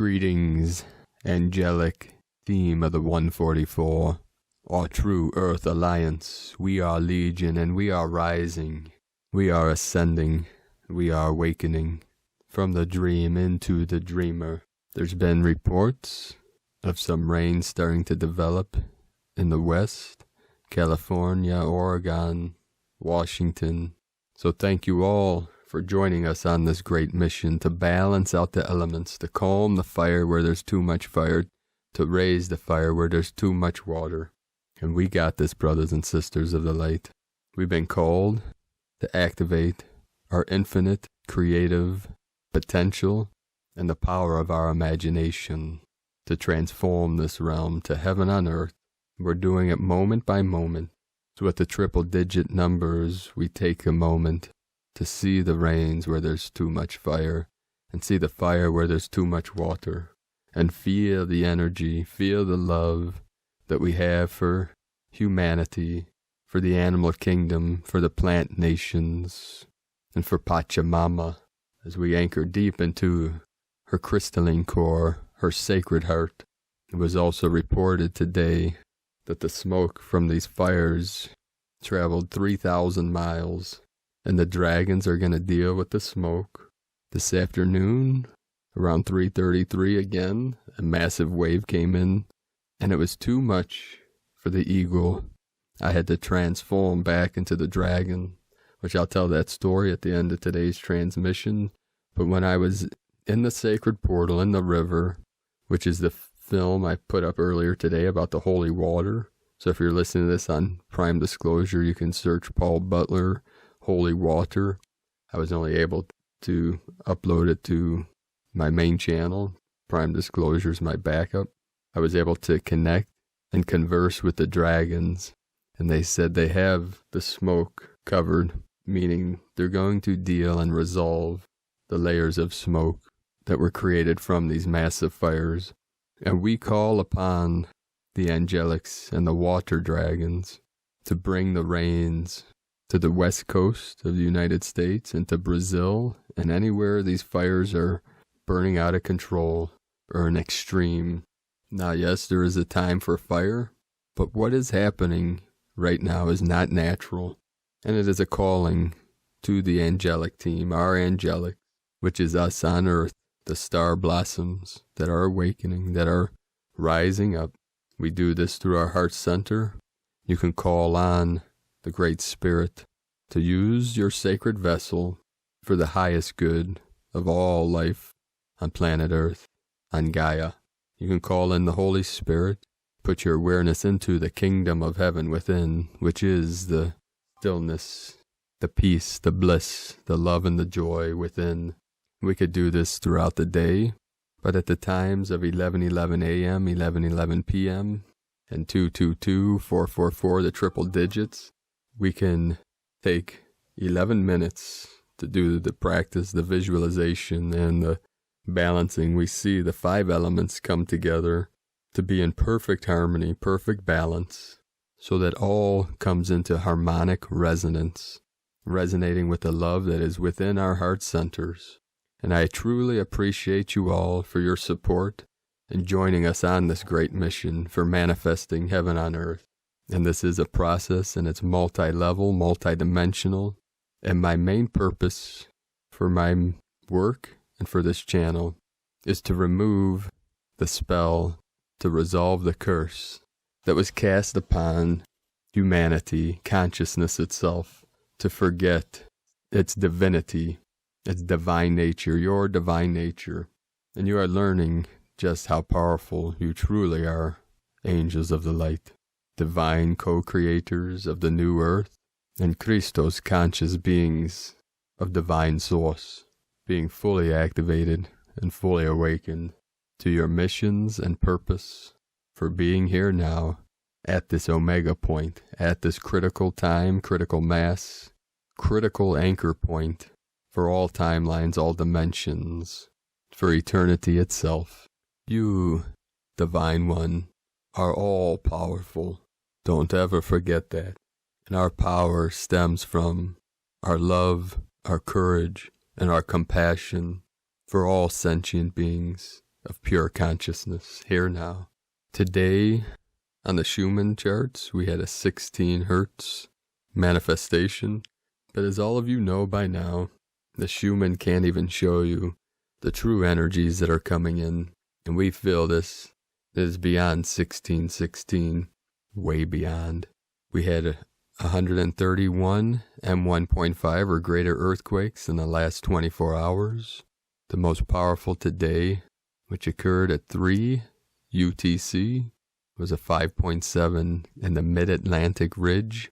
Greetings, angelic theme of the 144. Our true Earth Alliance. We are legion and we are rising. We are ascending. We are awakening. From the dream into the dreamer. There's been reports of some rain starting to develop in the West, California, Oregon, Washington. So thank you all for joining us on this great mission to balance out the elements, to calm the fire where there's too much fire, to raise the fire where there's too much water. And we got this, brothers and sisters of the light. We've been called to activate our infinite creative potential and the power of our imagination to transform this realm to heaven on earth. We're doing it moment by moment. So with the triple digit numbers, we take a moment to see the rains where there's too much fire, and see the fire where there's too much water, and feel the energy, feel the love that we have for humanity, for the animal kingdom, for the plant nations, and for Pachamama, as we anchor deep into her crystalline core, her sacred heart. It was also reported today that the smoke from these fires traveled 3,000 miles. And the dragons are going to deal with the smoke. This afternoon, around 3:33 again, a massive wave came in, and it was too much for the eagle. I had to transform back into the dragon, which I'll tell that story at the end of today's transmission. But when I was in the sacred portal in the river, which is the film I put up earlier today about the holy water. So if you're listening to this on Prime Disclosure, you can search Paul Butler Holy Water. I was only able to upload it to my main channel. Prime Disclosure is my backup. I was able to connect and converse with the dragons, and they said they have the smoke covered, meaning they're going to deal and resolve the layers of smoke that were created from these massive fires. And we call upon the angelics and the water dragons to bring the rains to the west coast of the United States and to Brazil and anywhere these fires are burning out of control or an extreme. Now, yes, there is a time for fire, but what is happening right now is not natural. And it is a calling to the angelic team, our angelic, which is us on earth, the star blossoms that are awakening, that are rising up. We do this through our heart center. You can call on the Great Spirit to use your sacred vessel for the highest good of all life on planet Earth, on Gaia. You can call in the Holy Spirit, put your awareness into the kingdom of heaven within, which is the stillness, the peace, the bliss, the love, and the joy within. We could do this throughout the day, but at the times of 11:11 a.m., 11:11 p.m., and 222-444, the triple digits, we can take 11 minutes to do the practice, the visualization, and the balancing. We see the 5 elements come together to be in perfect harmony, perfect balance, so that all comes into harmonic resonance, resonating with the love that is within our heart centers. And I truly appreciate you all for your support and joining us on this great mission for manifesting heaven on earth. And this is a process, and it's multi-level, multi-dimensional. And my main purpose for my work and for this channel is to remove the spell, to resolve the curse that was cast upon humanity, consciousness itself, to forget its divinity, its divine nature, your divine nature. And you are learning just how powerful you truly are, angels of the light, divine co-creators of the new earth, and Christos conscious beings of divine source, being fully activated and fully awakened to your missions and purpose for being here now at this omega point, at this critical time, critical mass, critical anchor point for all timelines, all dimensions, for eternity itself. You, Divine One, are all powerful. Don't ever forget that. And our power stems from our love, our courage, and our compassion for all sentient beings, of pure consciousness, here now. Today, on the Schumann charts, we had a 16 hertz manifestation. But as all of you know by now, the Schumann can't even show you the true energies that are coming in. And we feel this is beyond 1616, way beyond. We had 131 M1.5 or greater earthquakes in the last 24 hours. The most powerful today, which occurred at 3 UTC, was a 5.7 in the mid-Atlantic ridge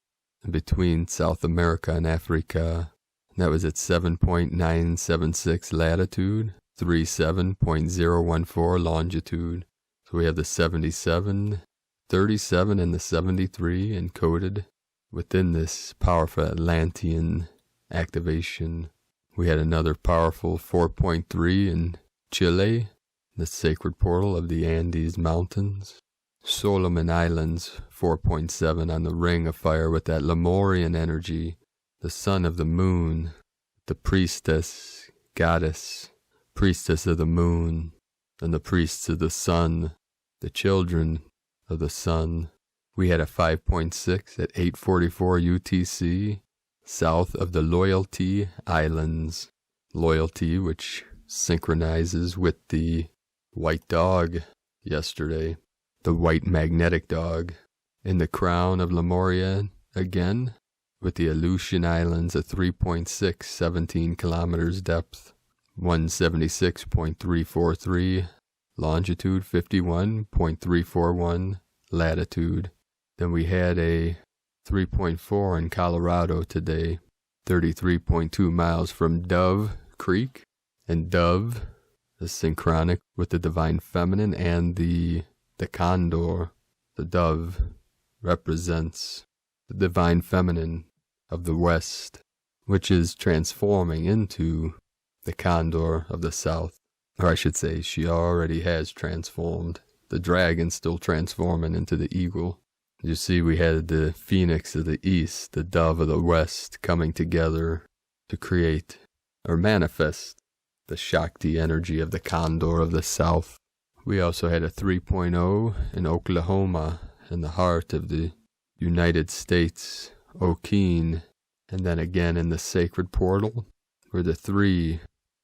between South America and Africa. That was at 7.976 latitude, 37.014 longitude. So we have the 77, 37, and the 73 encoded within this powerful Atlantean activation. We had another powerful 4.3 in Chile, the sacred portal of the Andes Mountains. Solomon Islands, 4.7 on the ring of fire with that Lemurian energy, the son of the moon, the priestess, goddess, priestess of the moon, and the priests of the sun, the children of the sun. We had a 5.6 at 8:44 UTC, south of the Loyalty Islands. Loyalty, which synchronizes with the white dog yesterday, the white magnetic dog, in the crown of Lemuria again, with the Aleutian Islands at 3.6, 17 kilometers depth, 176.343 longitude, 51.341 latitude. Then we had a 3.4 in Colorado today, 33.2 miles from Dove Creek. And Dove is synchronic with the divine feminine and the condor. The dove represents the divine feminine of the west, which is transforming into the condor of the south. Or I should say, she already has transformed. The dragon still transforming into the eagle. You see, we had the phoenix of the east, the dove of the west, coming together to create or manifest the Shakti energy of the condor of the south. We also had a 3.0 in Oklahoma, in the heart of the United States, Okeen, and then again in the sacred portal, where the three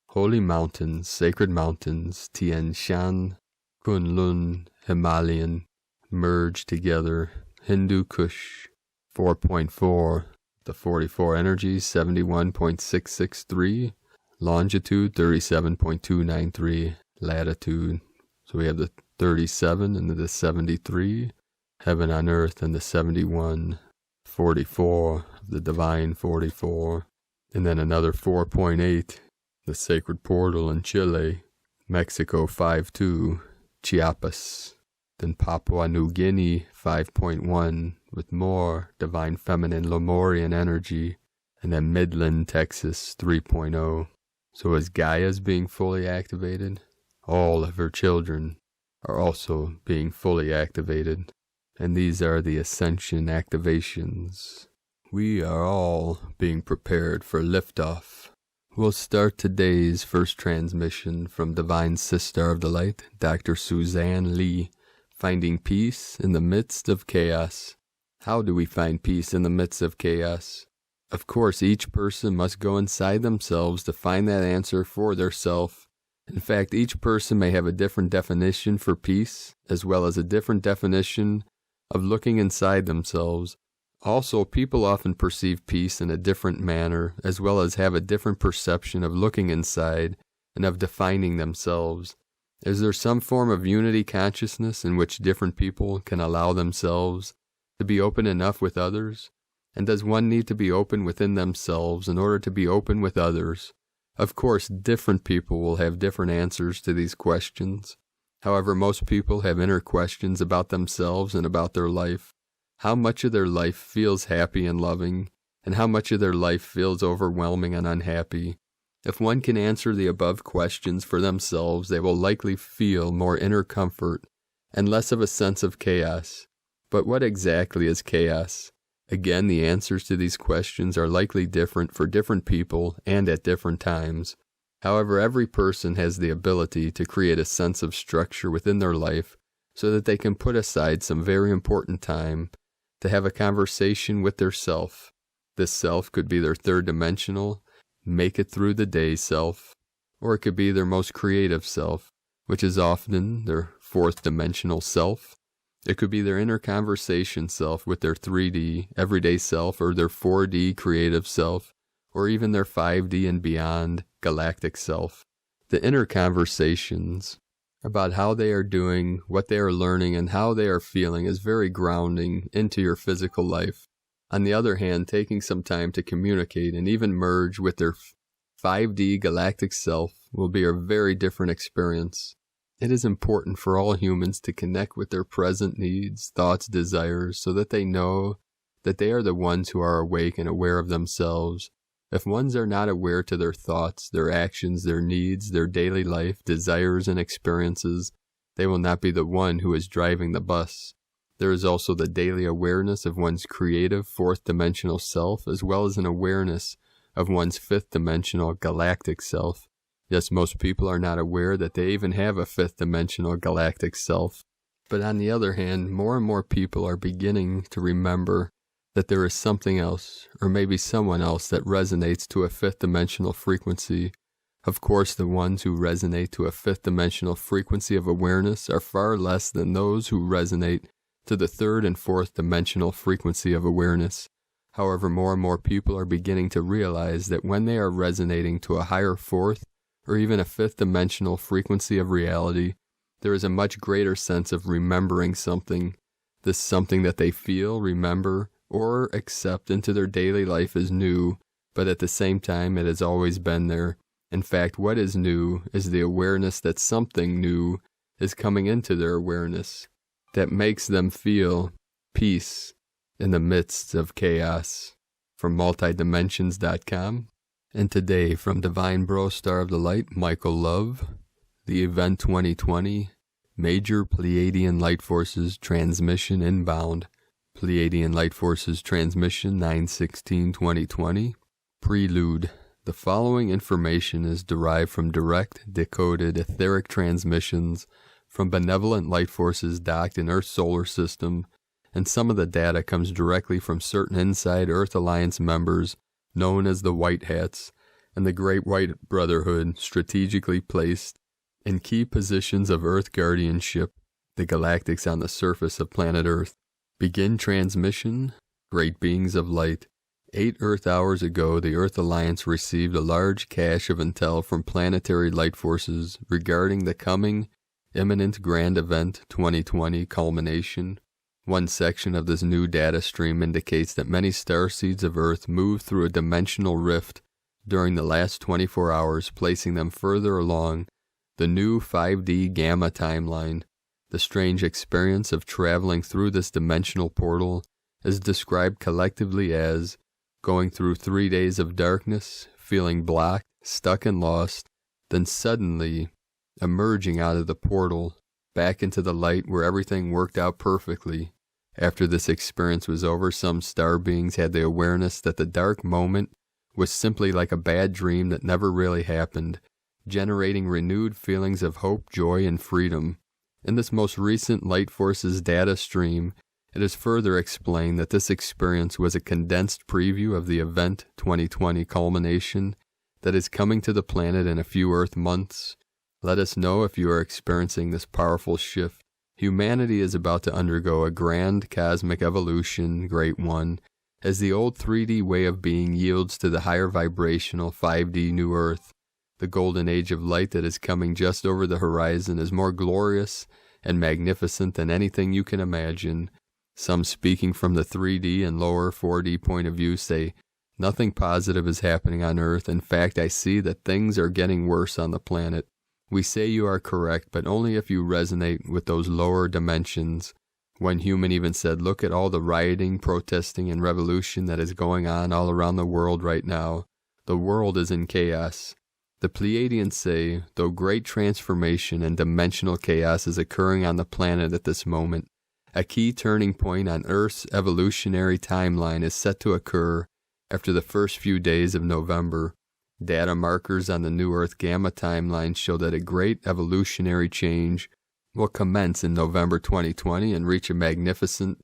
holy mountains, sacred mountains, Tian Shan, Kunlun, Himalayan, merged together. Hindu Kush, 4.4, the 44 energies, 71.663, longitude, 37.293, latitude. So we have the 37 and the 73, heaven on earth, and the 71, 44, the divine 44. And then another 4.8, the sacred portal in Chile, Mexico 5.2, Chiapas. Then Papua New Guinea 5.1 with more divine feminine Lemurian energy. And then Midland, Texas 3.0. So as Gaia's being fully activated, all of her children are also being fully activated. And these are the ascension activations. We are all being prepared for liftoff. We'll start today's first transmission from Divine Sister of the Light, Dr. Suzanne Lee, finding peace in the midst of chaos. How do we find peace in the midst of chaos? Of course, each person must go inside themselves to find that answer for theirself. In fact, each person may have a different definition for peace, as well as a different definition of looking inside themselves. Also, people often perceive peace in a different manner, as well as have a different perception of looking inside and of defining themselves. Is there some form of unity consciousness in which different people can allow themselves to be open enough with others? And does one need to be open within themselves in order to be open with others? Of course, different people will have different answers to these questions. However, most people have inner questions about themselves and about their life. How much of their life feels happy and loving, and how much of their life feels overwhelming and unhappy? If one can answer the above questions for themselves, they will likely feel more inner comfort and less of a sense of chaos. But what exactly is chaos? Again, the answers to these questions are likely different for different people and at different times. However, every person has the ability to create a sense of structure within their life so that they can put aside some very important time to have a conversation with their self. This self could be their third dimensional, make it through the day self, or it could be their most creative self, which is often their fourth dimensional self. It could be their inner conversation self with their 3D everyday self, or their 4D creative self, or even their 5D and beyond galactic self. The inner conversations about how they are doing, what they are learning, and how they are feeling is very grounding into your physical life. On the other hand, taking some time to communicate and even merge with their 5D galactic self will be a very different experience. It is important for all humans to connect with their present needs, thoughts, desires, so that they know that they are the ones who are awake and aware of themselves. If ones are not aware to their thoughts, their actions, their needs, their daily life, desires, and experiences, they will not be the one who is driving the bus. There is also the daily awareness of one's creative fourth dimensional self, as well as an awareness of one's fifth dimensional galactic self. Yes, most people are not aware that they even have a fifth dimensional galactic self. But on the other hand, more and more people are beginning to remember that there is something else, or maybe someone else, that resonates to a fifth dimensional frequency. Of course, the ones who resonate to a fifth dimensional frequency of awareness are far less than those who resonate to the third and fourth dimensional frequency of awareness. However, more and more people are beginning to realize that when they are resonating to a higher fourth or even a fifth dimensional frequency of reality, there is a much greater sense of remembering something. This something that they feel, remember, or accept into their daily life as new, but at the same time it has always been there. In fact, what is new is the awareness that something new is coming into their awareness that makes them feel peace in the midst of chaos. From multidimensions.com. And today, from Divine Bro Star of the Light, Michael Love, the event 2020, Major Pleiadian Light Forces Transmission Inbound, Pleiadian Light Forces Transmission 9/16/2020, Prelude. The following information is derived from direct, decoded, etheric transmissions from benevolent light forces docked in Earth's solar system, and some of the data comes directly from certain Inside Earth Alliance members known as the White Hats, and the Great White Brotherhood, strategically placed in key positions of Earth guardianship, the galactics on the surface of planet Earth. Begin transmission, Great Beings of Light. 8 Earth hours ago, the Earth Alliance received a large cache of intel from planetary light forces regarding the coming, imminent grand event 2020 culmination. One section of this new data stream indicates that many starseeds of Earth moved through a dimensional rift during the last 24 hours, placing them further along the new 5D gamma timeline. The strange experience of traveling through this dimensional portal is described collectively as going through 3 days of darkness, feeling blocked, stuck and lost, then suddenly emerging out of the portal back into the light where everything worked out perfectly. After this experience was over, some star beings had the awareness that the dark moment was simply like a bad dream that never really happened, generating renewed feelings of hope, joy, and freedom. In this most recent Light Forces data stream, it is further explained that this experience was a condensed preview of the event 2020 culmination that is coming to the planet in a few Earth months. Let us know if you are experiencing this powerful shift. Humanity is about to undergo a grand cosmic evolution, Great One, as the old 3D way of being yields to the higher vibrational 5D New Earth. The golden age of light that is coming just over the horizon is more glorious and magnificent than anything you can imagine. Some speaking from the 3D and lower 4D point of view say, nothing positive is happening on Earth. In fact, I see that things are getting worse on the planet. We say you are correct, but only if you resonate with those lower dimensions. One human even said, look at all the rioting, protesting, and revolution that is going on all around the world right now. The world is in chaos. The Pleiadians say, though great transformation and dimensional chaos is occurring on the planet at this moment, a key turning point on Earth's evolutionary timeline is set to occur after the first few days of November. Data markers on the new Earth gamma timeline show that a great evolutionary change will commence in November 2020 and reach a magnificent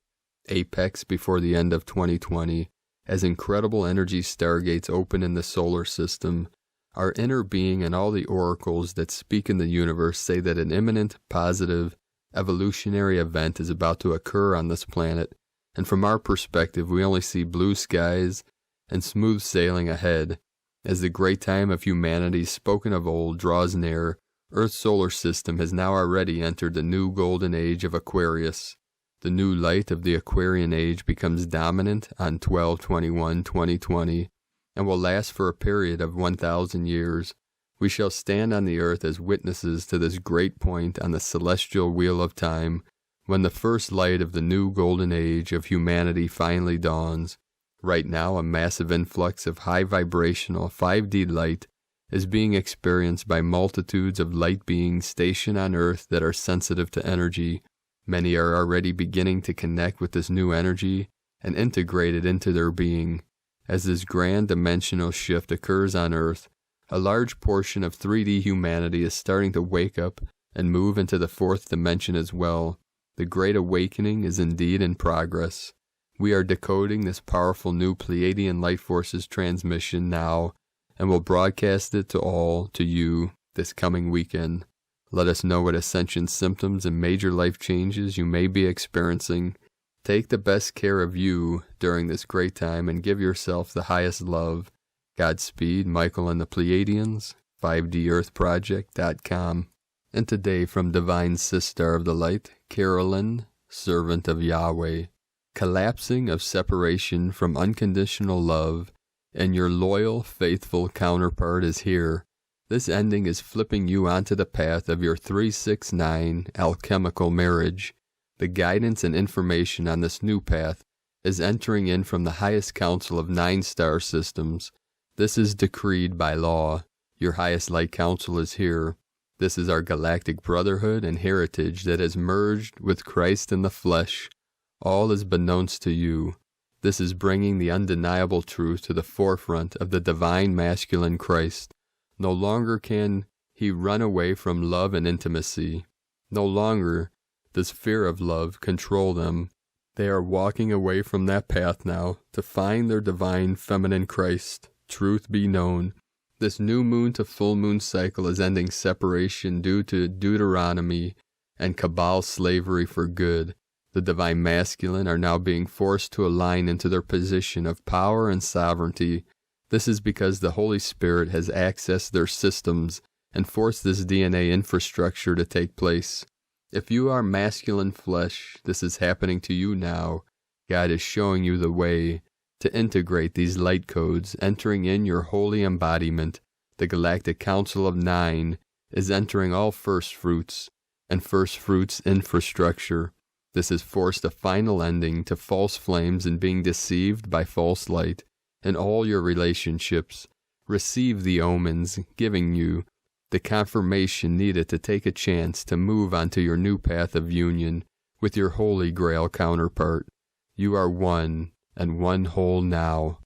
apex before the end of 2020. As incredible energy stargates open in the solar system, our inner being and all the oracles that speak in the universe say that an imminent, positive, evolutionary event is about to occur on this planet, and from our perspective we only see blue skies and smooth sailing ahead. As the great time of humanity spoken of old draws near, Earth's solar system has now already entered the new golden age of Aquarius. The new light of the Aquarian age becomes dominant on 12/21/2020 and will last for a period of 1,000 years. We shall stand on the earth as witnesses to this great point on the celestial wheel of time, when the first light of the new golden age of humanity finally dawns. Right now, a massive influx of high vibrational 5D light is being experienced by multitudes of light beings stationed on Earth that are sensitive to energy. Many are already beginning to connect with this new energy and integrate it into their being. As this grand dimensional shift occurs on Earth, a large portion of 3D humanity is starting to wake up and move into the fourth dimension as well. The Great Awakening is indeed in progress. We are decoding this powerful new Pleiadian light forces transmission now, and will broadcast it to you this coming weekend. Let us know what ascension symptoms and major life changes you may be experiencing. Take the best care of you during this great time and give yourself the highest love. Godspeed, Michael and the Pleiadians, 5DEarthProject.com. And today from Divine Sister of the Light, Carolyn, Servant of Yahweh. Collapsing of separation from unconditional love, and your loyal, faithful counterpart is here. This ending is flipping you onto the path of your 369 alchemical marriage. The guidance and information on this new path is entering in from the highest council of 9 star systems. This is decreed by law. Your highest light council is here. This is our galactic brotherhood and heritage that has merged with Christ in the flesh. All is beknownst to you. This is bringing the undeniable truth to the forefront of the divine masculine Christ. No longer can he run away from love and intimacy. No longer does fear of love control them. They are walking away from that path now to find their divine feminine Christ. Truth be known. This new moon to full moon cycle is ending separation due to Deuteronomy and Cabal slavery for good. The divine masculine are now being forced to align into their position of power and sovereignty. This is because the Holy Spirit has accessed their systems and forced this DNA infrastructure to take place. If you are masculine flesh, this is happening to you now. God is showing you the way to integrate these light codes, entering in your holy embodiment. The Galactic Council of 9 is entering all first fruits and first fruits infrastructure. This has forced a final ending to false flames and being deceived by false light. In all your relationships, receive the omens giving you the confirmation needed to take a chance to move onto your new path of union with your Holy Grail counterpart. You are one and one whole now.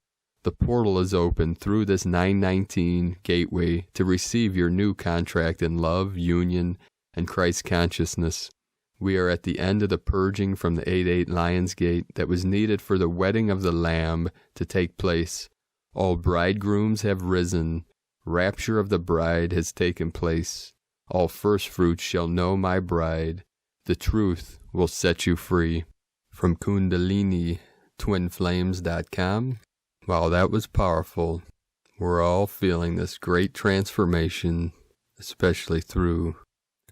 The portal is open through this 919 gateway to receive your new contract in love, union, and Christ consciousness. We are at the end of the purging from the 8-8 Lion's Gate that was needed for the wedding of the Lamb to take place. All bridegrooms have risen. Rapture of the bride has taken place. All first fruits shall know my bride. The truth will set you free. From Kundalini, twinflames.com. Wow, that was powerful. We're all feeling this great transformation, especially through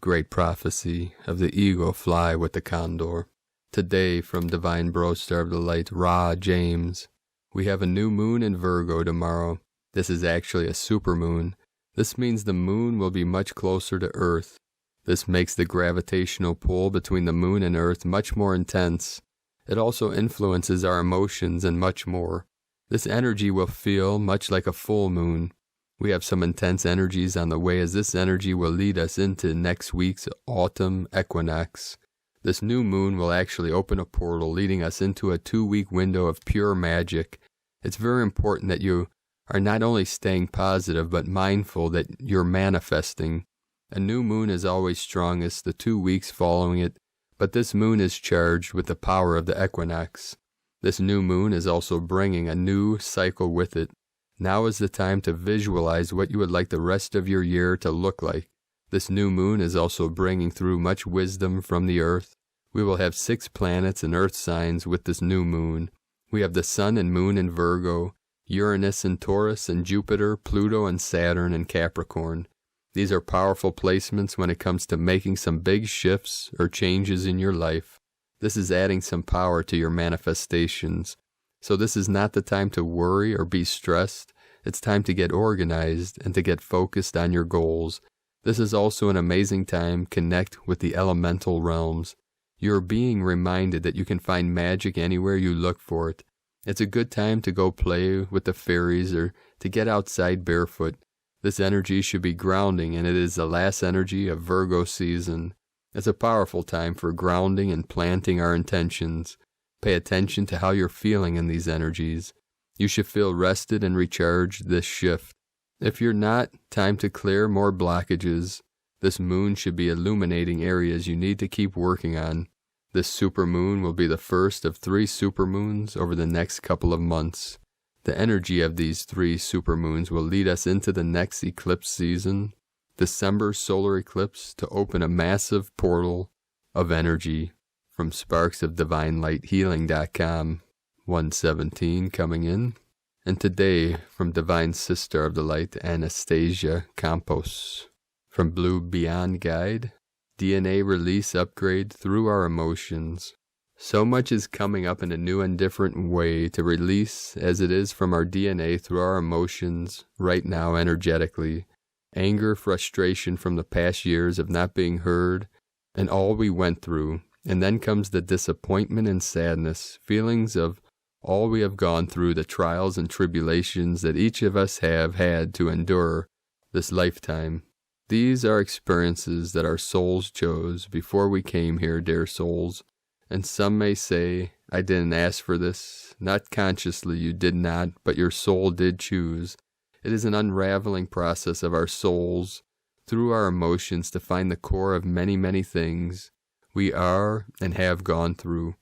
great prophecy of the eagle fly with the condor. Today from Divine Bro Star of the Light, Ra James. We have a new moon in Virgo tomorrow. This is actually a supermoon. This means the moon will be much closer to Earth. This makes the gravitational pull between the moon and Earth much more intense. It also influences our emotions and much more. This energy will feel much like a full moon. We have some intense energies on the way, as this energy will lead us into next week's autumn equinox. This new moon will actually open a portal leading us into a 2-week window of pure magic. It's very important that you are not only staying positive, but mindful that you're manifesting. A new moon is always strongest the 2 weeks following it, but this moon is charged with the power of the equinox. This new moon is also bringing a new cycle with it. Now is the time to visualize what you would like the rest of your year to look like. This new moon is also bringing through much wisdom from the earth. We will have 6 planets and earth signs with this new moon. We have the sun and moon in Virgo, Uranus in Taurus, and Jupiter, Pluto, and Saturn in Capricorn. These are powerful placements when it comes to making some big shifts or changes in your life. This is adding some power to your manifestations. So this is not the time to worry or be stressed. It's time to get organized and to get focused on your goals. This is also an amazing time to connect with the elemental realms. You're being reminded that you can find magic anywhere you look for it. It's a good time to go play with the fairies or to get outside barefoot. This energy should be grounding, and it is the last energy of Virgo season. It's a powerful time for grounding and planting our intentions. Pay attention to how you're feeling in these energies. You should feel rested and recharged this shift. If you're not, time to clear more blockages. This moon should be illuminating areas you need to keep working on. This supermoon will be the first of 3 supermoons over the next couple of months. The energy of these 3 supermoons will lead us into the next eclipse season, December solar eclipse, to open a massive portal of energy. From sparksofdivinelightshealing.com, 117 coming in. And today, from Divine Sister of the Light, Anastasia Campos. From Blue Beyond Guide, DNA release upgrade through our emotions. So much is coming up in a new and different way to release as it is from our DNA through our emotions right now energetically. Anger, frustration from the past years of not being heard, and all we went through. And then comes the disappointment and sadness, feelings of all we have gone through, the trials and tribulations that each of us have had to endure this lifetime. These are experiences that our souls chose before we came here, dear souls. And some may say, I didn't ask for this. Not consciously, you did not, but your soul did choose. It is an unraveling process of our souls through our emotions to find the core of many, many things we are and have gone through.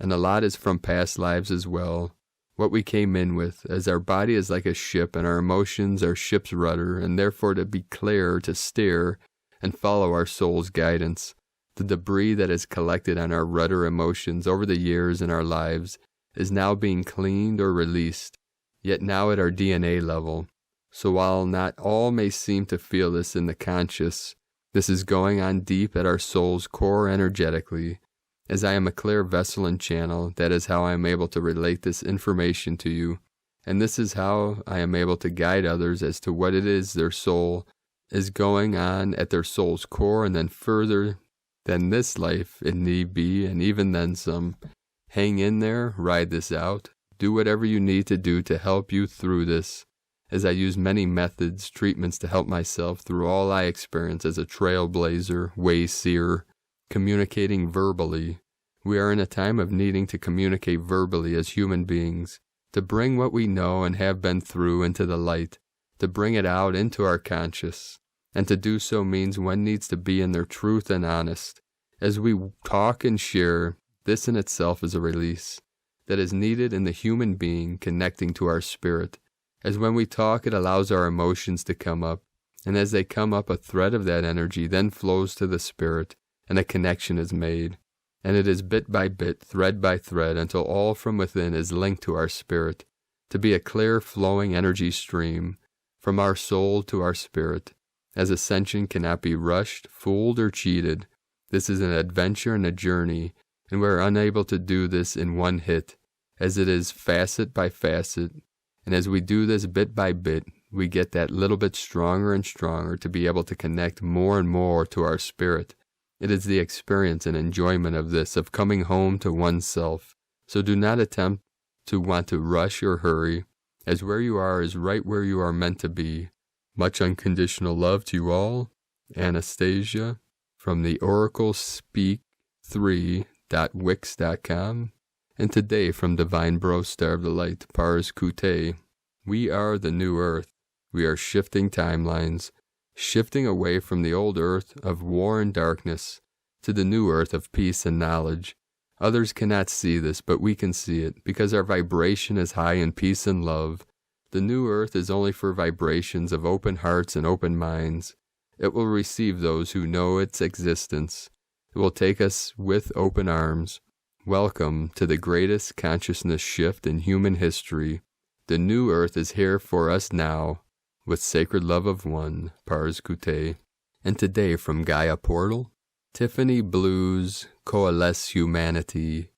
And a lot is from past lives as well. What we came in with, as our body is like a ship and our emotions are ship's rudder, and therefore to be clear, to steer, and follow our soul's guidance. The debris that is collected on our rudder emotions over the years in our lives is now being cleaned or released, yet now at our DNA level. So while not all may seem to feel this in the conscious, this is going on deep at our soul's core energetically. As I am a clear vessel and channel, that is how I am able to relate this information to you. And this is how I am able to guide others as to what it is their soul is going on at their soul's core, and then further than this life, if need be, and even then some. Hang in there, ride this out, do whatever you need to do to help you through this. As I use many methods, treatments to help myself through all I experience as a trailblazer, way seer, communicating verbally. We are in a time of needing to communicate verbally as human beings, to bring what we know and have been through into the light, to bring it out into our conscious. And to do so means one needs to be in their truth and honest. As we talk and share, this in itself is a release that is needed in the human being connecting to our spirit. As when we talk, it allows our emotions to come up, and as they come up, a thread of that energy then flows to the spirit, and a connection is made. And it is bit by bit, thread by thread, until all from within is linked to our spirit, to be a clear flowing energy stream from our soul to our spirit. As ascension cannot be rushed, fooled, or cheated. This is an adventure and a journey, and we are unable to do this in one hit, as it is facet by facet. And as we do this bit by bit, we get that little bit stronger and stronger to be able to connect more and more to our spirit. It is the experience and enjoyment of this, of coming home to oneself. So do not attempt to want to rush or hurry, as where you are is right where you are meant to be. Much unconditional love to you all. Anastasia, from the oraclespeak3.wix.com. And today from Divine Bro Star of the Light, Pars Kute, We are the new Earth. We are shifting timelines, shifting away from the old Earth of war and darkness to the new Earth of peace and knowledge. Others cannot see this, but we can see it, because our vibration is high in peace and love. The new Earth is only for vibrations of open hearts and open minds. It will receive those who know its existence. It will take us with open arms. Welcome to the greatest consciousness shift in human history. The new Earth is here for us now, with sacred love of one, Pars Kute. And today from Gaia Portal, Tiffany Blues coalesce humanity.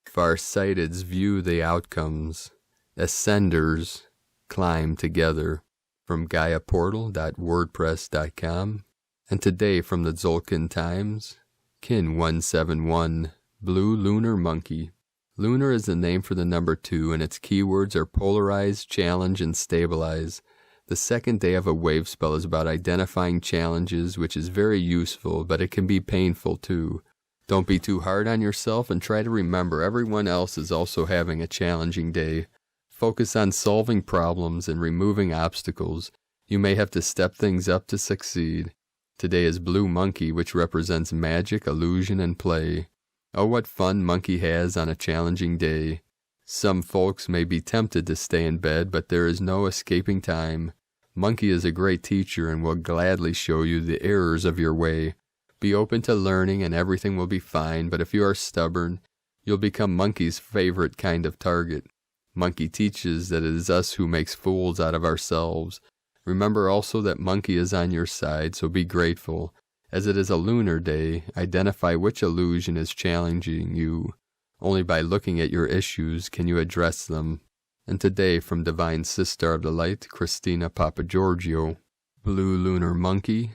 Farsighteds view the outcomes. Ascenders climb together. From GaiaPortal.wordpress.com. And today from the Zulkin Times, Kin 171, Blue Lunar Monkey. Lunar is the name for the number 2, and its keywords are polarize, challenge, and stabilize. The second day of a wave spell is about identifying challenges, which is very useful, but it can be painful too. Don't be too hard on yourself, and try to remember everyone else is also having a challenging day. Focus on solving problems and removing obstacles. You may have to step things up to succeed. Today is Blue Monkey, which represents magic, illusion, and play. Oh, what fun Monkey has on a challenging day. Some folks may be tempted to stay in bed, but there is no escaping time. Monkey is a great teacher and will gladly show you the errors of your way. Be open to learning and everything will be fine, but if you are stubborn, you'll become Monkey's favorite kind of target. Monkey teaches that it is us who makes fools out of ourselves. Remember also that Monkey is on your side, so be grateful. As it is a lunar day, identify which illusion is challenging you. Only by looking at your issues can you address them. And today, from Divine Sister of the Light, Christina Papagiorgio, Blue Lunar Monkey,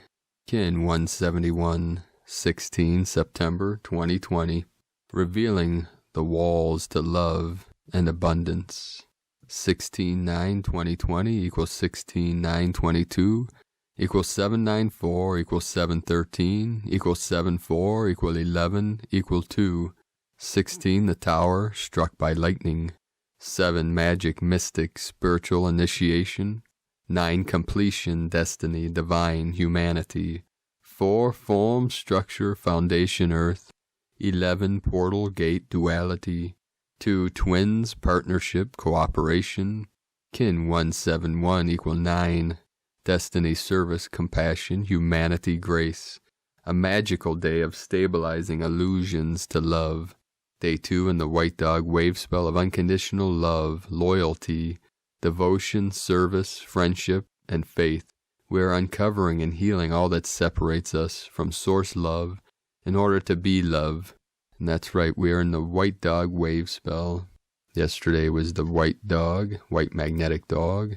Kin 171, 16 September 2020, revealing the walls to love and abundance. 16-9-2020 equals 16-9-22 equals 794 equals 713 equals 74 equal 11 equal 2. 16 the tower struck by lightning. 7 magic, mystic, spiritual initiation. 9 completion, destiny, divine, humanity. 4 form, structure, foundation, earth. 11 portal, gate, duality. 2 twins, partnership, cooperation. Kin 171 equal 9. Destiny, service, compassion, humanity, grace. A magical day of stabilizing illusions to love. Day 2 in the White Dog wave spell of unconditional love, loyalty, devotion, service, friendship, and faith. We are uncovering and healing all that separates us from source love in order to be love. And that's right, we are in the White Dog wave spell. Yesterday was the White Dog, White Magnetic Dog.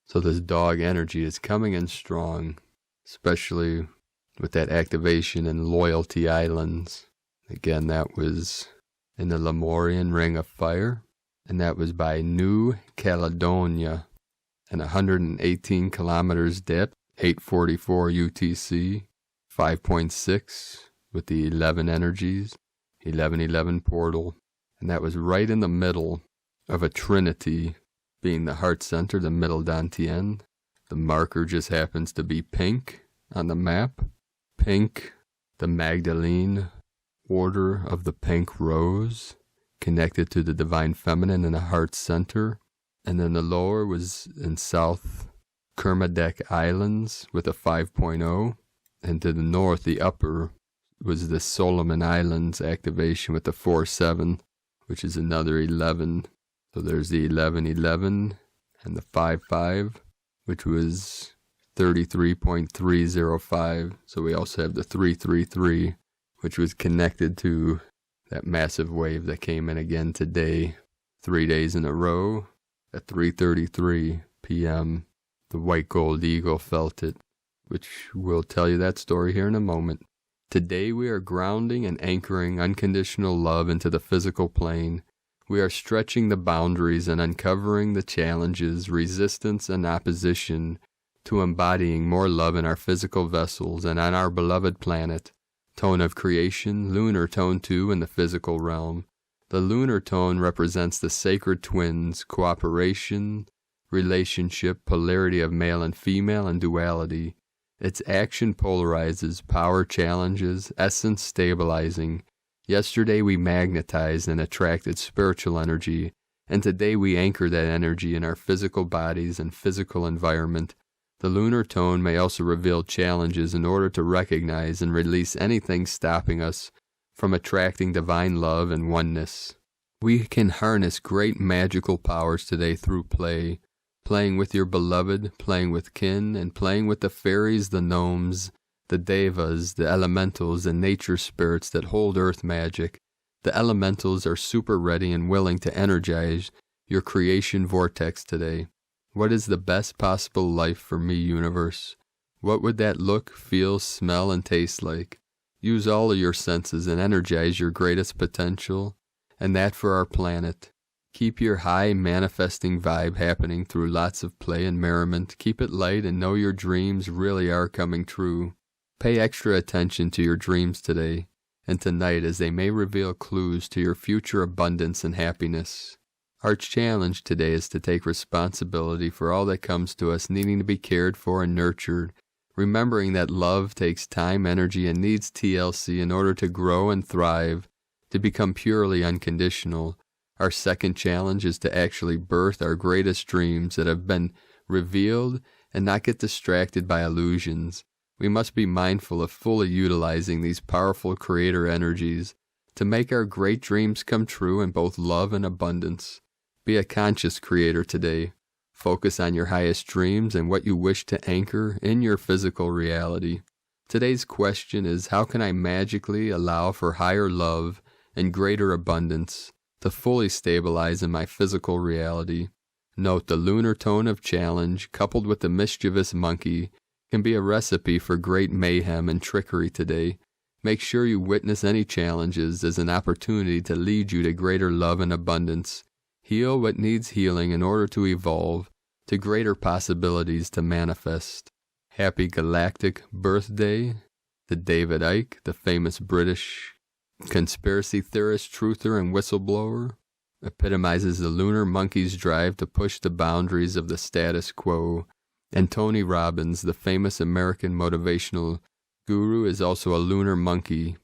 So this dog energy is coming in strong, especially with that activation in Loyalty Islands. Again, that was in the Lemurian Ring of Fire, and that was by New Caledonia, and 118 kilometers depth, 844 UTC, 5.6 with the 11 energies, 1111 portal, and that was right in the middle of a trinity, being the heart center, the middle dantian. The marker just happens to be pink on the map. Pink, the Magdalene order of the pink rose, connected to the divine feminine in the heart center. And then the lower was in South Kermadec Islands with a 5.0. And to the north, the upper was the Solomon Islands activation with the 4-7, which is another 11. So there's the 11-11 and the 5-5, which was 33.305. So we also have the 333, which was connected to that massive wave that came in again today, 3 days in a row at 3:33 p.m. The white gold eagle felt it, which we'll tell you that story here in a moment. Today we are grounding and anchoring unconditional love into the physical plane. We are stretching the boundaries and uncovering the challenges, resistance, and opposition to embodying more love in our physical vessels and on our beloved planet. Tone of creation, lunar tone 2 in the physical realm. The lunar tone represents the sacred twins, cooperation, relationship, polarity of male and female, and duality. Its action polarizes, power challenges, essence stabilizing. Yesterday we magnetized and attracted spiritual energy, and today we anchor that energy in our physical bodies and physical environment. The lunar tone may also reveal challenges in order to recognize and release anything stopping us from attracting divine love and oneness. We can harness great magical powers today through play, playing with your beloved, playing with kin, and playing with the fairies, the gnomes, the devas, the elementals, and nature spirits that hold earth magic. The elementals are super ready and willing to energize your creation vortex today. What is the best possible life for me, universe? What would that look, feel, smell, and taste like? Use all of your senses and energize your greatest potential, and that for our planet. Keep your high manifesting vibe happening through lots of play and merriment. Keep it light and know your dreams really are coming true. Pay extra attention to your dreams today and tonight, as they may reveal clues to your future abundance and happiness. Our challenge today is to take responsibility for all that comes to us needing to be cared for and nurtured, remembering that love takes time, energy, and needs TLC in order to grow and thrive, to become purely unconditional. Our second challenge is to actually birth our greatest dreams that have been revealed and not get distracted by illusions. We must be mindful of fully utilizing these powerful creator energies to make our great dreams come true in both love and abundance. Be a conscious creator today. Focus on your highest dreams and what you wish to anchor in your physical reality. Today's question is, how can I magically allow for higher love and greater abundance to fully stabilize in my physical reality? Note the lunar tone of challenge, coupled with the mischievous monkey, can be a recipe for great mayhem and trickery today. Make sure you witness any challenges as an opportunity to lead you to greater love and abundance. Heal what needs healing in order to evolve to greater possibilities to manifest. Happy galactic birthday to David Icke, the famous British conspiracy theorist, truther, and whistleblower. Epitomizes the lunar monkey's drive to push the boundaries of the status quo. And Tony Robbins, the famous American motivational guru, is also a lunar monkey.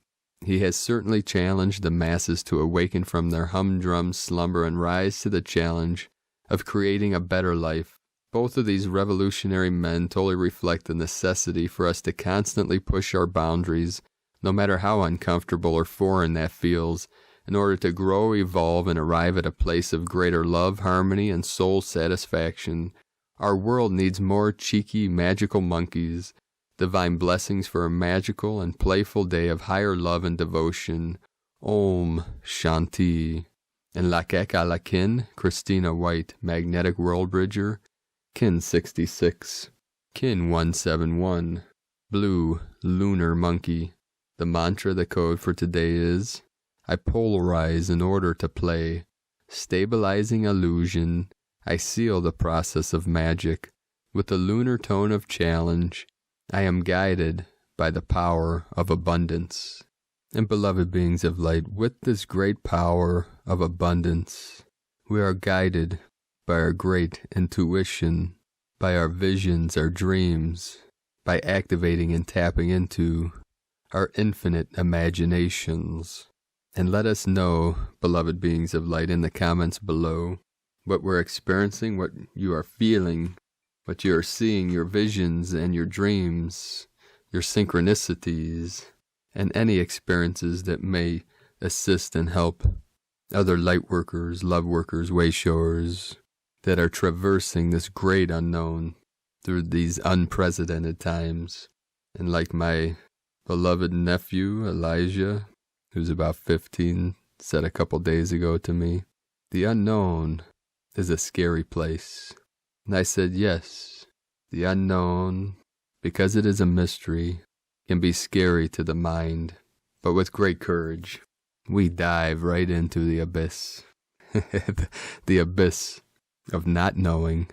He has certainly challenged the masses to awaken from their humdrum slumber and rise to the challenge of creating a better life. Both of these revolutionary men totally reflect the necessity for us to constantly push our boundaries, no matter how uncomfortable or foreign that feels, in order to grow, evolve, and arrive at a place of greater love, harmony, and soul satisfaction. Our world needs more cheeky, magical monkeys. Divine blessings for a magical and playful day of higher love and devotion. Om Shanti. And Lakek a la Kin, Christina White, Magnetic World Bridger, Kin 66, Kin 171, Blue Lunar Monkey. The mantra, the code for today is, I polarize in order to play. Stabilizing illusion, I seal the process of magic. With the lunar tone of challenge, I am guided by the power of abundance. And beloved beings of light, with this great power of abundance, we are guided by our great intuition, by our visions, our dreams, by activating and tapping into our infinite imaginations. And let us know, beloved beings of light, in the comments below, what we're experiencing, what you are feeling, what you are seeing, your visions and your dreams, your synchronicities, and any experiences that may assist and help other light workers, love workers, way showers that are traversing this great unknown through these unprecedented times. And like my beloved nephew, Elijah, who's about 15, said a couple days ago to me, the unknown is a scary place. And I said, yes, the unknown, because it is a mystery, can be scary to the mind, but with great courage, we dive right into the abyss. The abyss of not knowing,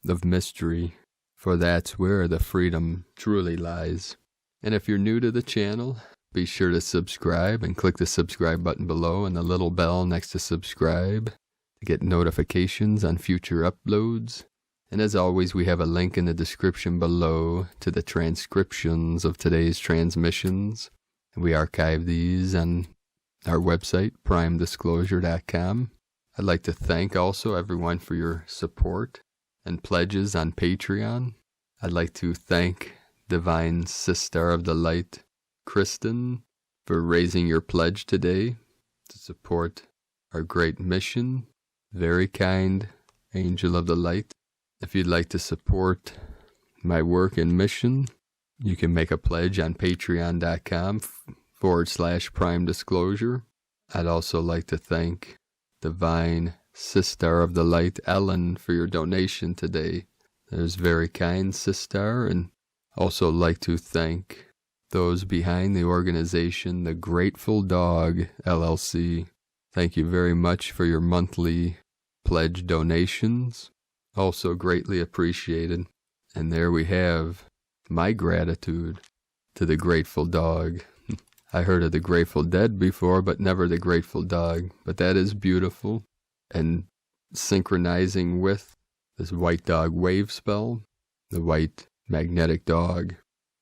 of mystery, for that's where the freedom truly lies. And if you're new to the channel, be sure to subscribe and click the subscribe button below and the little bell next to subscribe to get notifications on future uploads. And as always, we have a link in the description below to the transcriptions of today's transmissions. We archive these on our website, primedisclosure.com. I'd like to thank also everyone for your support and pledges on Patreon. I'd like to thank Divine Sister of the Light, Kristen, for raising your pledge today to support our great mission. Very kind Angel of the Light. If you'd like to support my work and mission, you can make a pledge on patreon.com/primedisclosure. I'd also like to thank Divine Sister of the Light, Ellen, for your donation today. There's very kind, Sister, and also like to thank those behind the organization, the Grateful Dog, LLC. Thank you very much for your monthly pledge donations. Also greatly appreciated. And there we have my gratitude to the Grateful Dog. I heard of the Grateful Dead before, but never the Grateful Dog. But that is beautiful. And synchronizing with this white dog wave spell, the white magnetic dog,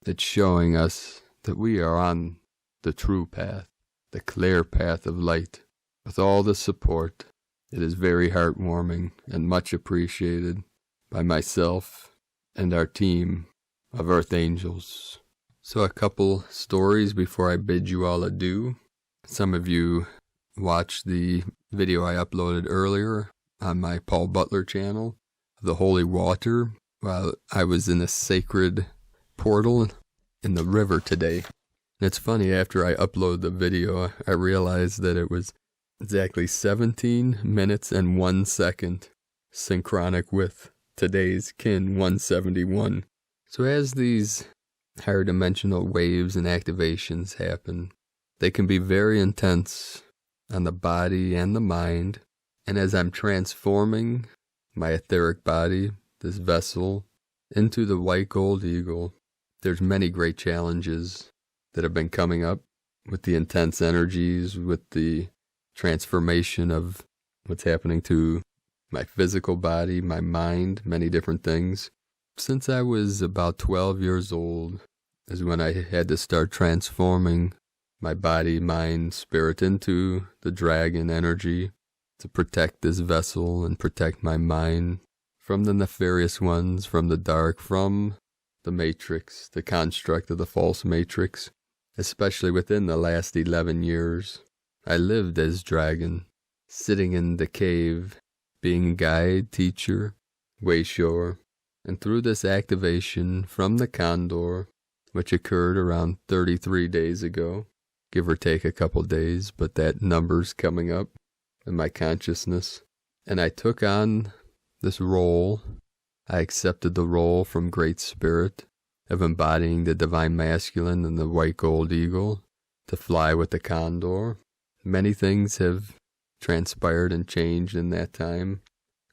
it's showing us that we are on the true path, the clear path of light. With all the support, it is very heartwarming and much appreciated by myself and our team of Earth Angels. So a couple stories before I bid you all adieu. Some of you watched the video I uploaded earlier on my Paul Butler channel, the holy water, while I was in a sacred portal in the river today. And it's funny, after I uploaded the video, I realized that it was exactly 17 minutes and 1 second synchronic with today's Kin 171. So as these higher dimensional waves and activations happen, they can be very intense on the body and the mind. And as I'm transforming my etheric body, this vessel, into the white gold eagle, there's many great challenges that have been coming up with the intense energies, with the transformation of what's happening to my physical body, my mind, many different things. Since I was about 12 years old is when I had to start transforming my body, mind, spirit into the dragon energy to protect this vessel and protect my mind from the nefarious ones, from the dark, from the matrix, the construct of the false matrix. Especially within the last 11 years, I lived as dragon, sitting in the cave, being guide, teacher, wayshower. And through this activation from the condor, which occurred around 33 days ago, give or take a couple days, but that number's coming up in my consciousness. And I took on this role. I accepted the role from Great Spirit of embodying the Divine Masculine and the White Gold Eagle to fly with the condor. Many things have transpired and changed in that time.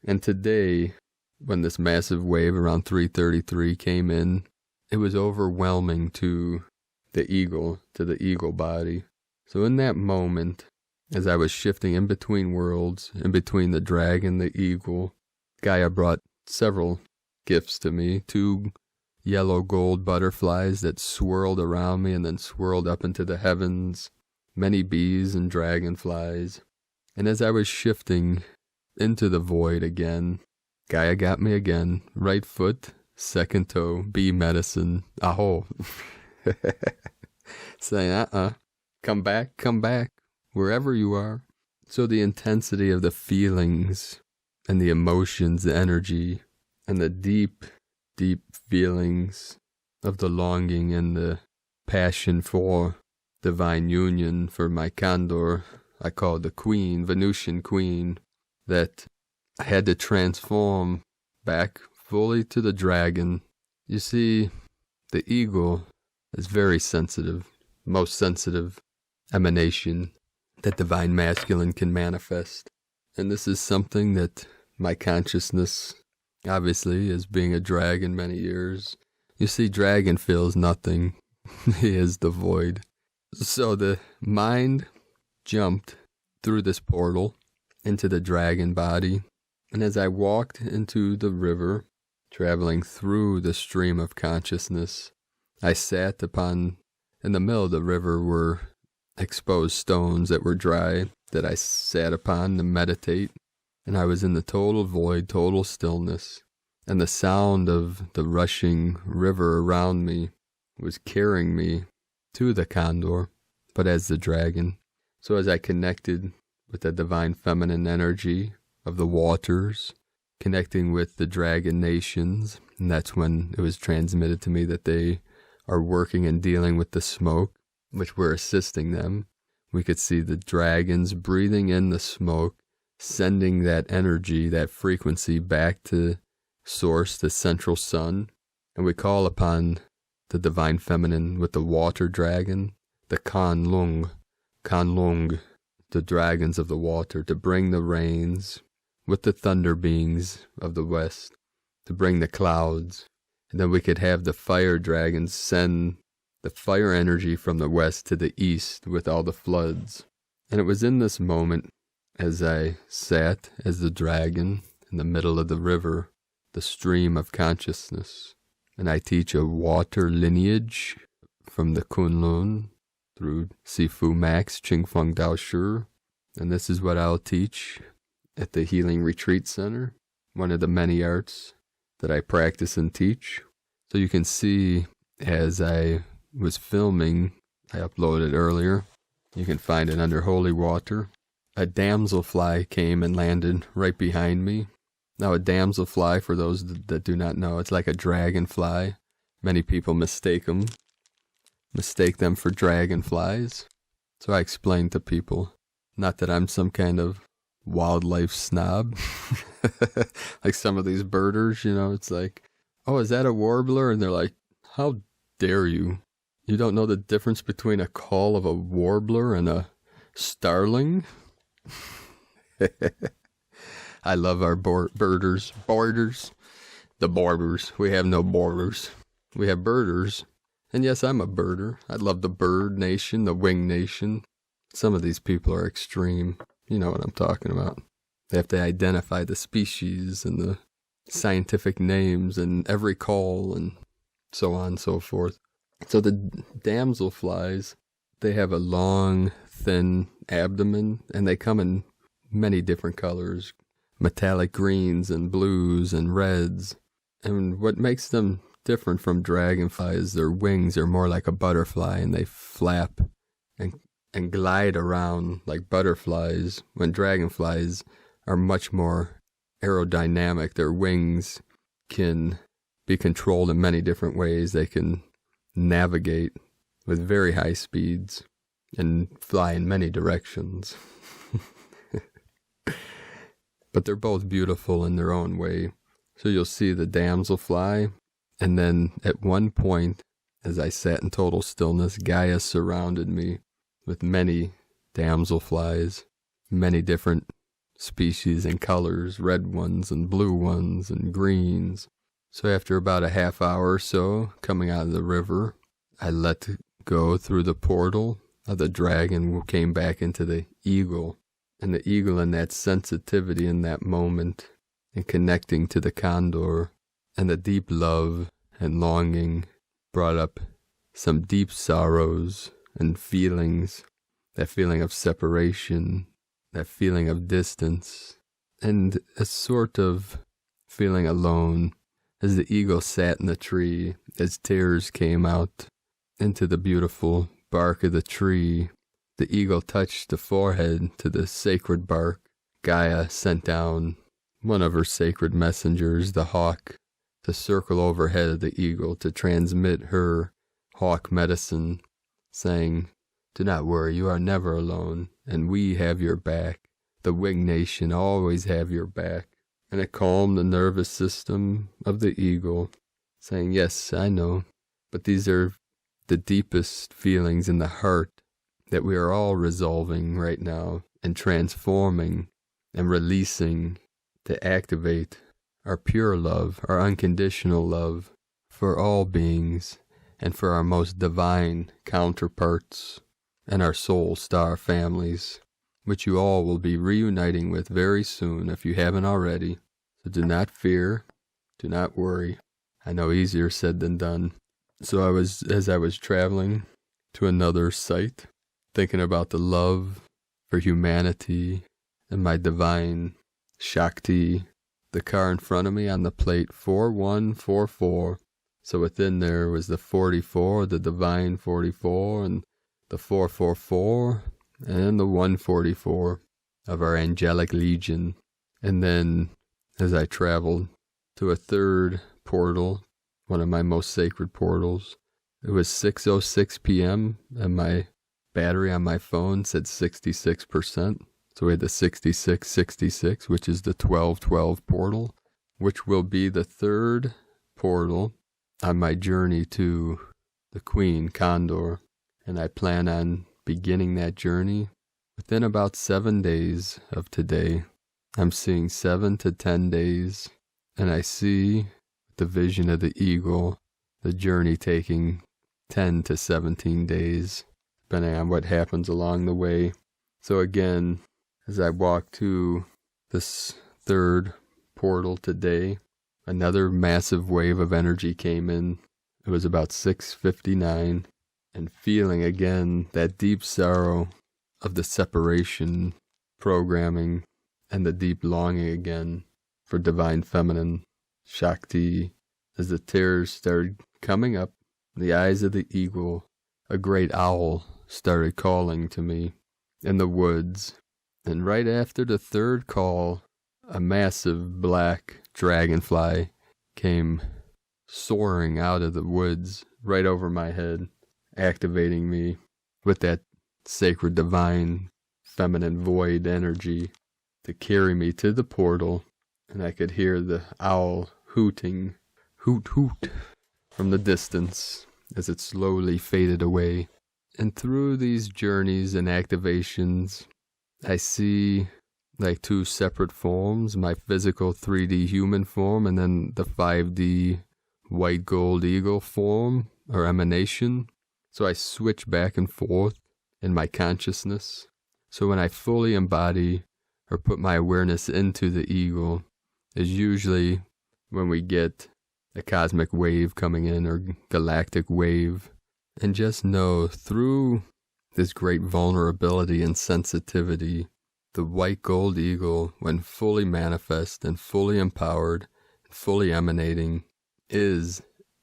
And today, when this massive wave around 333 came in, it was overwhelming to the eagle body. So in that moment, as I was shifting in between worlds, in between the dragon, the eagle, Gaia brought several gifts to me. 2 yellow gold butterflies that swirled around me and then swirled up into the heavens. Many bees and dragonflies. And as I was shifting into the void again, Gaia got me again. Right foot, second toe, bee medicine. Aho. Saying, come back, wherever you are. So the intensity of the feelings and the emotions, the energy, and the deep feelings of the longing and the passion for divine union, for my condor, I call the queen, Venusian queen, that I had to transform back fully to the dragon. You see, the eagle is very sensitive, most sensitive emanation that Divine Masculine can manifest. And this is something that my consciousness, obviously, as being a dragon many years, you see, dragon feels nothing. He is the void. So the mind jumped through this portal into the dragon body. And as I walked into the river, traveling through the stream of consciousness. I sat upon, in the middle of the river were exposed stones that were dry, that I sat upon to meditate, and I was in the total void, total stillness, and the sound of the rushing river around me was carrying me to the condor, but as the dragon. So as I connected with the divine feminine energy of the waters, connecting with the dragon nations, and that's when it was transmitted to me that they are working and dealing with the smoke, which we're assisting them. We could see the dragons breathing in the smoke, sending that energy, that frequency back to source, the central sun. And we call upon the divine feminine with the water dragon, the Kanlung, the dragons of the water, to bring the rains, with the thunder beings of the west, to bring the clouds. And then we could have the fire dragons send the fire energy from the west to the east with all the floods. And it was in this moment, as I sat as the dragon in the middle of the river, the stream of consciousness, and I teach a water lineage from the Kunlun through Sifu Max, Ching Feng Dao Shi, and this is what I'll teach at the Healing Retreat Center, one of the many arts that I practice and teach. So you can see as I was filming, I uploaded earlier, you can find it under Holy Water, a damselfly came and landed right behind me. Now a damselfly, for those that do not know, it's like a dragonfly. Many people mistake them for dragonflies. So I explained to people, not that I'm some kind of wildlife snob, like some of these birders, it's like, oh, is that a warbler? And they're like, how dare you? You don't know the difference between a call of a warbler and a starling? I love our birders. The borders. We have no borders. We have birders. And yes, I'm a birder. I love the bird nation, the wing nation. Some of these people are extreme. You know what I'm talking about. They have to identify the species and the scientific names and every call and so on and so forth. So the damselflies, they have a long, thin abdomen, and they come in many different colors, metallic greens and blues and reds. And what makes them different from dragonflies is their wings are more like a butterfly, and they flap and glide around like butterflies, when dragonflies are much more aerodynamic. Their wings can be controlled in many different ways. They can navigate with very high speeds and fly in many directions. But they're both beautiful in their own way. So you'll see the damselfly, and then at one point, as I sat in total stillness, Gaia surrounded me with many damselflies, many different species and colors, red ones and blue ones and greens. So after about a half hour or so, coming out of the river, I let go through the portal of the dragon, who came back into the eagle. And the eagle, in that sensitivity in that moment, and connecting to the condor, and the deep love and longing, brought up some deep sorrows and feelings, that feeling of separation, that feeling of distance, and a sort of feeling alone, as the eagle sat in the tree, as tears came out into the beautiful bark of the tree. The eagle touched the forehead to the sacred bark. Gaia sent down one of her sacred messengers, the hawk, to circle overhead of the eagle to transmit her hawk medicine, saying, "Do not worry, you are never alone, and we have your back. The wing nation always have your back." And it calmed the nervous system of the eagle, saying, "Yes, I know, but these are the deepest feelings in the heart that we are all resolving right now and transforming and releasing to activate our pure love, our unconditional love for all beings and for our most divine counterparts and our soul star families, which you all will be reuniting with very soon if you haven't already. So do not fear, Do not worry. I know easier said than done. So as I was traveling to another site, thinking about the love for humanity and my divine Shakti, the car in front of me on the plate 4144. So within there was the 44, the divine 44, and the 444, and the 144 of our angelic legion. And then as I traveled to a third portal, one of my most sacred portals, it was 6:06 p.m. and my battery on my phone said 66%. So we had the 6666, which is the 1212 portal, which will be the third portal on my journey to the Queen Condor. And I plan on beginning that journey within about 7 days of today. I'm seeing 7 to 10 days, and I see the vision of the eagle, the journey taking 10 to 17 days, depending on what happens along the way. So again, as I walk to this third portal today, another massive wave of energy came in. It was about 6:59, and feeling again that deep sorrow of the separation programming and the deep longing again for divine feminine Shakti. As the tears started coming up, the eyes of the eagle, a great owl started calling to me in the woods. And right after the third call, a massive black dragonfly came soaring out of the woods right over my head, activating me with that sacred divine feminine void energy to carry me to the portal. And I could hear the owl hooting, hoot hoot, from the distance as it slowly faded away. And through these journeys and activations, I see like two separate forms, my physical 3D human form and then the 5D white gold eagle form or emanation. So I switch back and forth in my consciousness. So when I fully embody or put my awareness into the eagle is usually when we get a cosmic wave coming in or galactic wave. And just know through this great vulnerability and sensitivity, the white gold eagle, when fully manifest and fully empowered, and fully emanating, is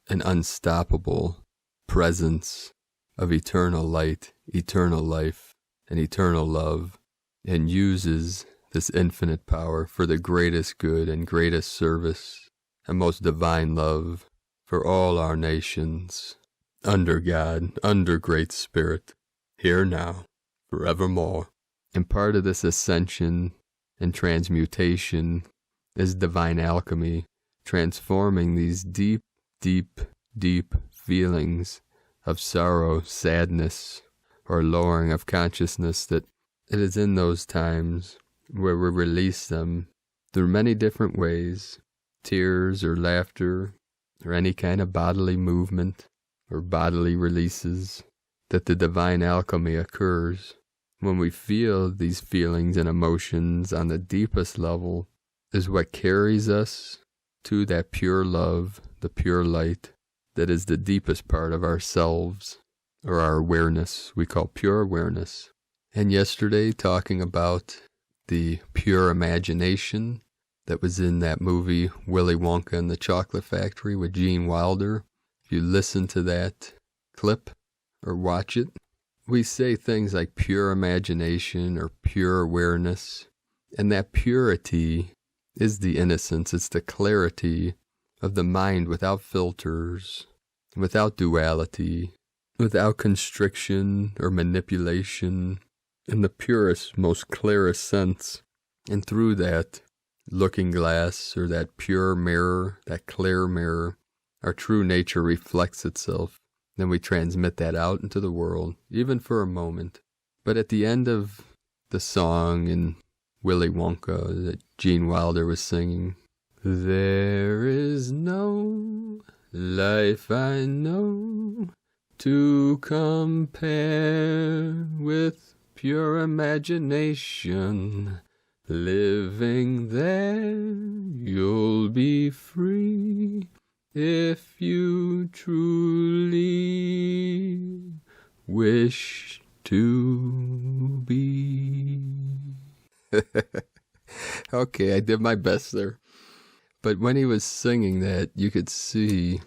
an unstoppable presence of eternal light, eternal life, and eternal love, and uses this infinite power for the greatest good and greatest service and most divine love for all our nations, under God, under Great Spirit, here now, forevermore. And part of this ascension and transmutation is divine alchemy, transforming these deep, deep, deep feelings of sorrow, sadness, or lowering of consciousness, that it is in those times where we release them through many different ways, tears or laughter, or any kind of bodily movement or bodily releases, that the divine alchemy occurs. When we feel these feelings and emotions on the deepest level is what carries us to that pure love, the pure light, that is the deepest part of ourselves, or our awareness, we call pure awareness. And yesterday, talking about the pure imagination that was in that movie Willy Wonka and the Chocolate Factory with Gene Wilder, if you listen to that clip or watch it, we say things like pure imagination or pure awareness. And that purity is the innocence, it's the clarity of the mind without filters, without duality, without constriction or manipulation, in the purest, most clearest sense. And through that looking glass or that pure mirror, that clear mirror, our true nature reflects itself. Then we transmit that out into the world, even for a moment. But at the end of the song in Willy Wonka that Gene Wilder was singing, there is no life I know to compare with pure imagination, Living there, you'll be free if you truly wish to be. Okay, I did my best there. But when he was singing that, you could see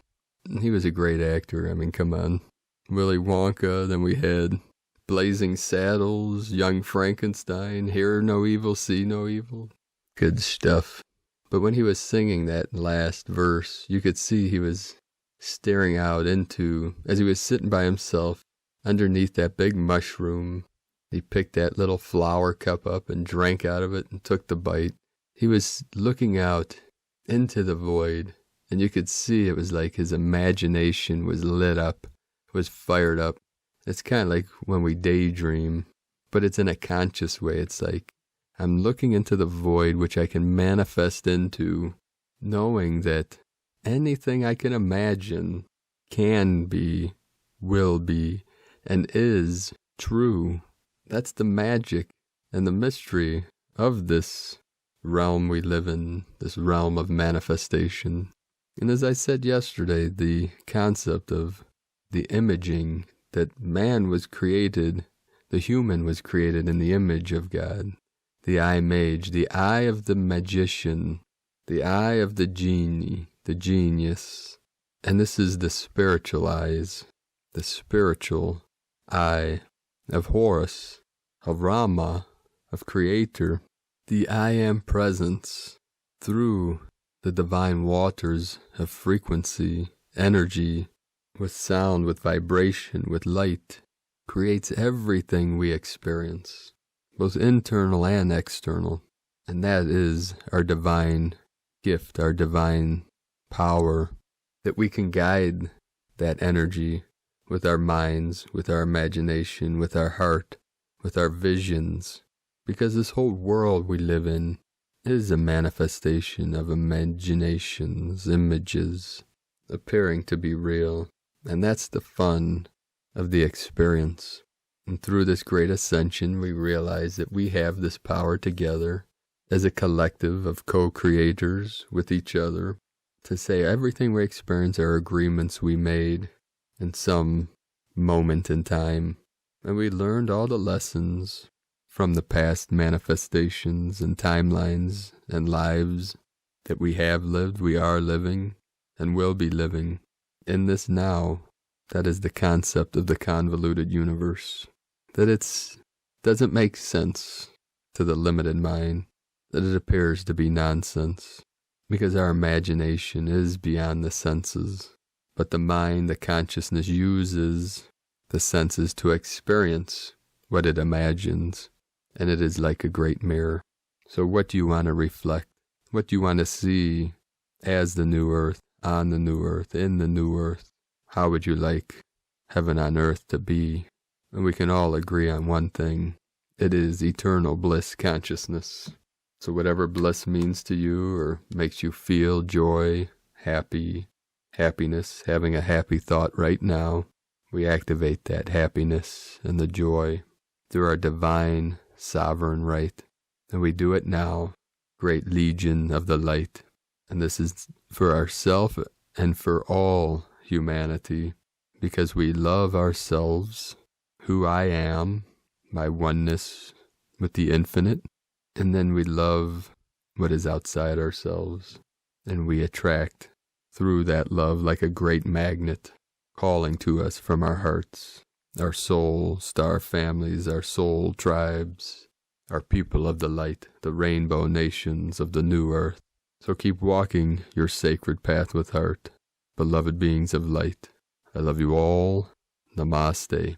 he was a great actor. I mean, come on. Willy Wonka, then we had Blazing Saddles, Young Frankenstein, Hear No Evil, See No Evil. Good stuff. But when he was singing that last verse, you could see he was staring out into, as he was sitting by himself underneath that big mushroom. He picked that little flower cup up and drank out of it and took the bite. He was looking out into the void, and you could see it was like his imagination was lit up, was fired up. It's kind of like when we daydream, but it's in a conscious way. It's like I'm looking into the void, which I can manifest into, knowing that anything I can imagine can be, will be, and is true. That's the magic and the mystery of this realm we live in, this realm of manifestation. And as I said yesterday, the concept of the imaging, that man was created, the human was created in the image of God. The eye-mage, the eye of the magician, the eye of the genie, the genius. And this is the spiritual eyes, the spiritual eye of Horus, of Rama, of Creator, the I Am presence through the divine waters of frequency, energy, with sound, with vibration, with light, creates everything we experience, both internal and external. And that is our divine gift, our divine power, that we can guide that energy with our minds, with our imagination, with our heart, with our visions, because this whole world we live in is a manifestation of imaginations, images, appearing to be real. And that's the fun of the experience. And through this great ascension, we realize that we have this power together as a collective of co-creators with each other to say everything we experience are agreements we made in some moment in time. And we learned all the lessons from the past manifestations and timelines and lives that we have lived, we are living, and will be living in this now. That is the concept of the convoluted universe. That it doesn't make sense to the limited mind, that it appears to be nonsense, because our imagination is beyond the senses. But the mind, the consciousness, uses the senses to experience what it imagines, and it is like a great mirror. So what do you want to reflect? What do you want to see as the new earth, on the new earth, in the new earth? How would you like heaven on earth to be? And we can all agree on one thing. It is eternal bliss consciousness. So whatever bliss means to you or makes you feel joy, happiness, having a happy thought right now, we activate that happiness and the joy through our divine sovereign right. And we do it now, great legion of the light. And this is for ourselves and for all humanity, because we love ourselves, who I am, my oneness with the infinite, and then we love what is outside ourselves, and we attract through that love like a great magnet, calling to us from our hearts, our soul star families, our soul tribes, our people of the light, the rainbow nations of the new earth. So keep walking your sacred path with heart, beloved beings of light. I love you all. Namaste.